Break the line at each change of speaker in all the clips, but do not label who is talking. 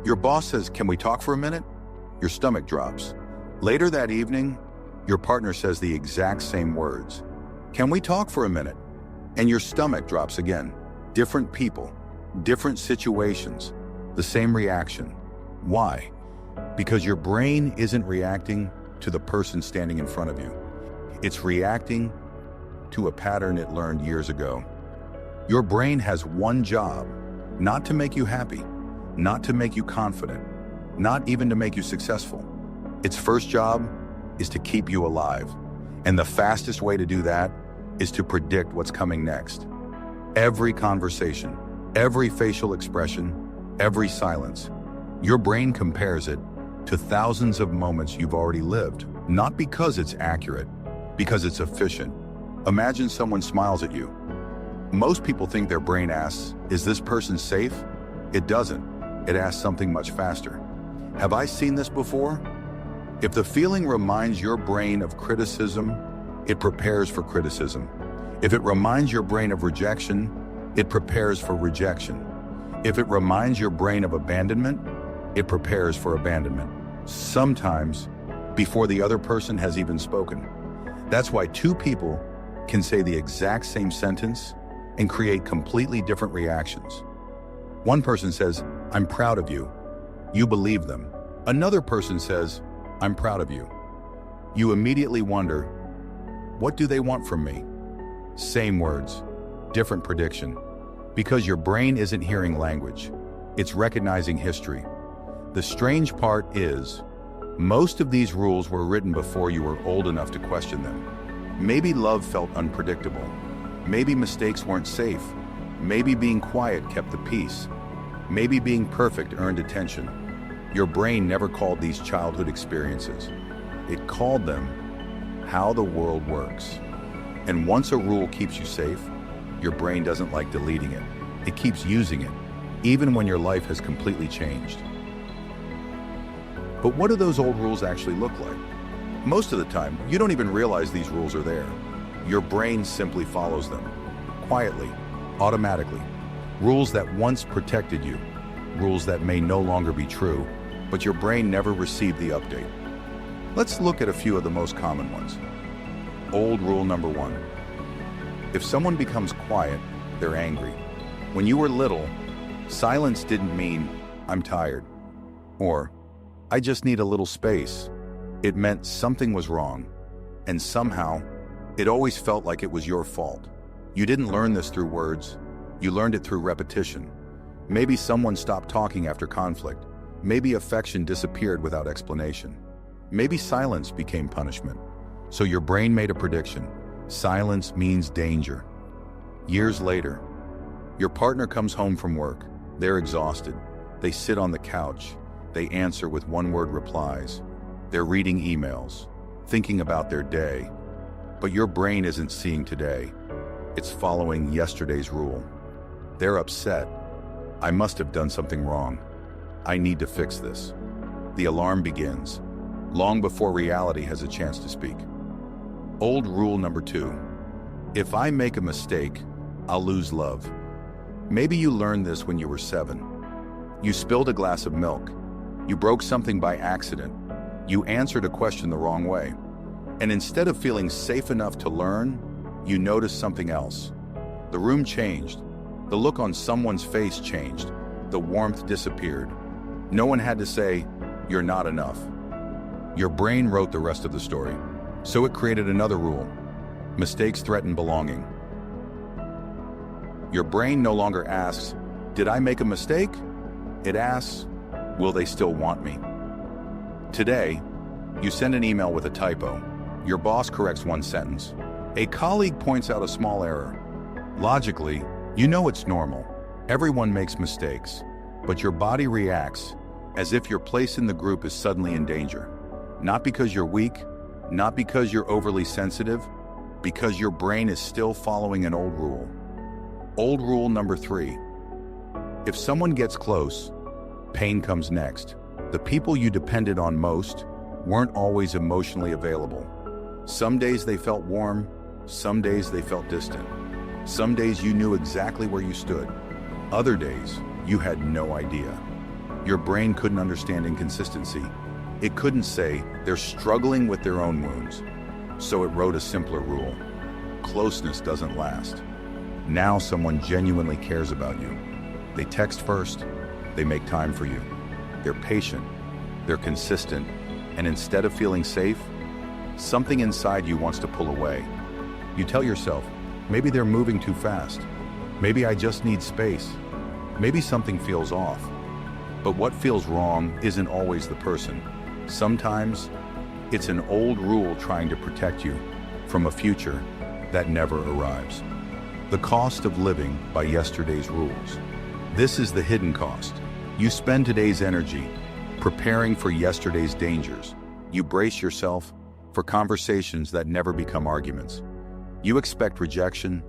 Your boss says, "Can we talk for a minute?" Your stomach drops. Later that evening, your partner says the exact same words. "Can we talk for a minute?" And your stomach drops again. Different people, different situations, the same reaction. Why? Because your brain isn't reacting to the person standing in front of you. It's reacting to a pattern it learned years ago. Your brain has one job: not to make you happy, not to make you confident, not even to make you successful. Its first job is to keep you alive. And the fastest way to do that is to predict what's coming next. Every conversation, every facial expression, every silence, your brain compares it to thousands of moments you've already lived, not because it's accurate, because it's efficient. Imagine someone smiles at you. Most people think their brain asks, "Is this person safe?" It doesn't. It asks something much faster. "Have I seen this before?" If the feeling reminds your brain of criticism, it prepares for criticism. If it reminds your brain of rejection, it prepares for rejection. If it reminds your brain of abandonment, it prepares for abandonment. Sometimes before the other person has even spoken. That's why two people can say the exact same sentence and create completely different reactions. One person says, "I'm proud of you." You believe them. Another person says, "I'm proud of you." You immediately wonder, what do they want from me? Same words, different prediction. Because your brain isn't hearing language, it's recognizing history. The strange part is, most of these rules were written before you were old enough to question them. Maybe love felt unpredictable. Maybe mistakes weren't safe. Maybe being quiet kept the peace. Maybe being perfect earned attention. Your brain never called these childhood experiences. It called them how the world works. And once a rule keeps you safe, your brain doesn't like deleting it. It keeps using it, even when your life has completely changed. But what do those old rules actually look like? Most of the time, you don't even realize these rules are there. Your brain simply follows them, quietly, automatically. Rules that once protected you, rules that may no longer be true, but your brain never received the update. Let's look at a few of the most common ones. Old rule number 1. If someone becomes quiet, they're angry. When you were little, silence didn't mean, "I'm tired," or "I just need a little space." It meant something was wrong, and somehow, it always felt like it was your fault. You didn't learn this through words, you learned it through repetition. Maybe someone stopped talking after conflict. Maybe affection disappeared without explanation. Maybe silence became punishment. So your brain made a prediction. Silence means danger. Years later, your partner comes home from work. They're exhausted. They sit on the couch. They answer with one-word replies. They're reading emails, thinking about their day. But your brain isn't seeing today. It's following yesterday's rule. They're upset. "I must have done something wrong. I need to fix this." The alarm begins, long before reality has a chance to speak. Old rule number 2. If I make a mistake, I'll lose love. Maybe you learned this when you were 7. You spilled a glass of milk. You broke something by accident. You answered a question the wrong way. And instead of feeling safe enough to learn, you noticed something else. The room changed. The look on someone's face changed. The warmth disappeared. No one had to say, "You're not enough." Your brain wrote the rest of the story. So it created another rule. Mistakes threaten belonging. Your brain no longer asks, "Did I make a mistake?" It asks, "Will they still want me?" Today, you send an email with a typo. Your boss corrects one sentence. A colleague points out a small error. Logically, you know it's normal. Everyone makes mistakes. But your body reacts as if your place in the group is suddenly in danger. Not because you're weak, not because you're overly sensitive, because your brain is still following an old rule. Old rule number 3. If someone gets close, pain comes next. The people you depended on most weren't always emotionally available. Some days they felt warm, some days they felt distant. Some days you knew exactly where you stood. Other days, you had no idea. Your brain couldn't understand inconsistency. It couldn't say they're struggling with their own wounds. So it wrote a simpler rule. Closeness doesn't last. Now someone genuinely cares about you. They text first, they make time for you. They're patient, they're consistent, and instead of feeling safe, something inside you wants to pull away. You tell yourself, maybe they're moving too fast. Maybe I just need space. Maybe something feels off. But what feels wrong isn't always the person. Sometimes it's an old rule trying to protect you from a future that never arrives. The cost of living by yesterday's rules. This is the hidden cost. You spend today's energy preparing for yesterday's dangers. You brace yourself for conversations that never become arguments. You expect rejection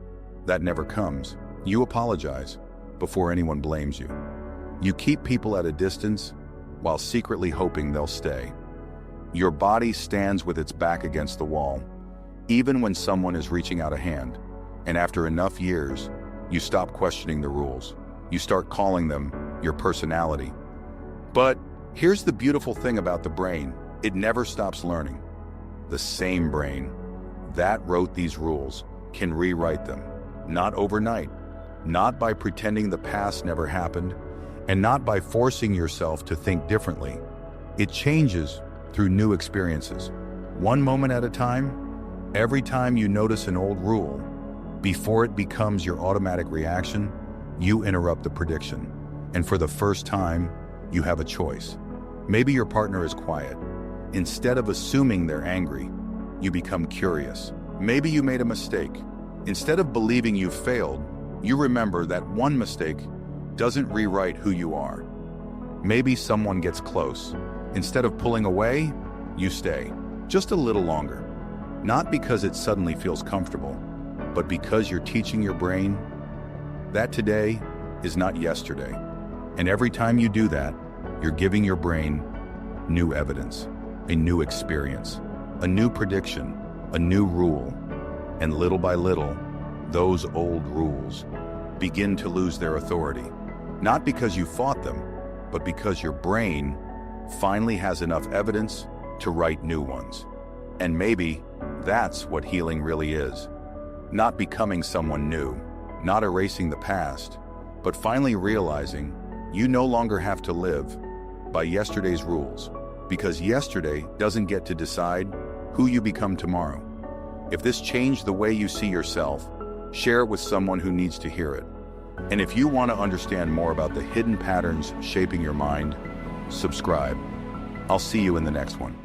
that never comes. You apologize before anyone blames you. You keep people at a distance while secretly hoping they'll stay. Your body stands with its back against the wall, even when someone is reaching out a hand. And after enough years, you stop questioning the rules. You start calling them your personality. But here's the beautiful thing about the brain. It never stops learning. The same brain that wrote these rules can rewrite them. Not overnight, not by pretending the past never happened, and not by forcing yourself to think differently. It changes through new experiences. One moment at a time, every time you notice an old rule, before it becomes your automatic reaction, you interrupt the prediction. And for the first time, you have a choice. Maybe your partner is quiet. Instead of assuming they're angry, you become curious. Maybe you made a mistake. Instead of believing you failed, you remember that one mistake doesn't rewrite who you are. Maybe someone gets close. Instead of pulling away, you stay just a little longer. Not because it suddenly feels comfortable, but because you're teaching your brain that today is not yesterday. And every time you do that, you're giving your brain new evidence, a new experience, a new prediction, a new rule. And little by little, those old rules begin to lose their authority. Not because you fought them, but because your brain finally has enough evidence to write new ones. And maybe that's what healing really is. Not becoming someone new, not erasing the past, but finally realizing you no longer have to live by yesterday's rules, because yesterday doesn't get to decide who you become tomorrow. If this changed the way you see yourself, share it with someone who needs to hear it. And if you want to understand more about the hidden patterns shaping your mind, subscribe. I'll see you in the next one.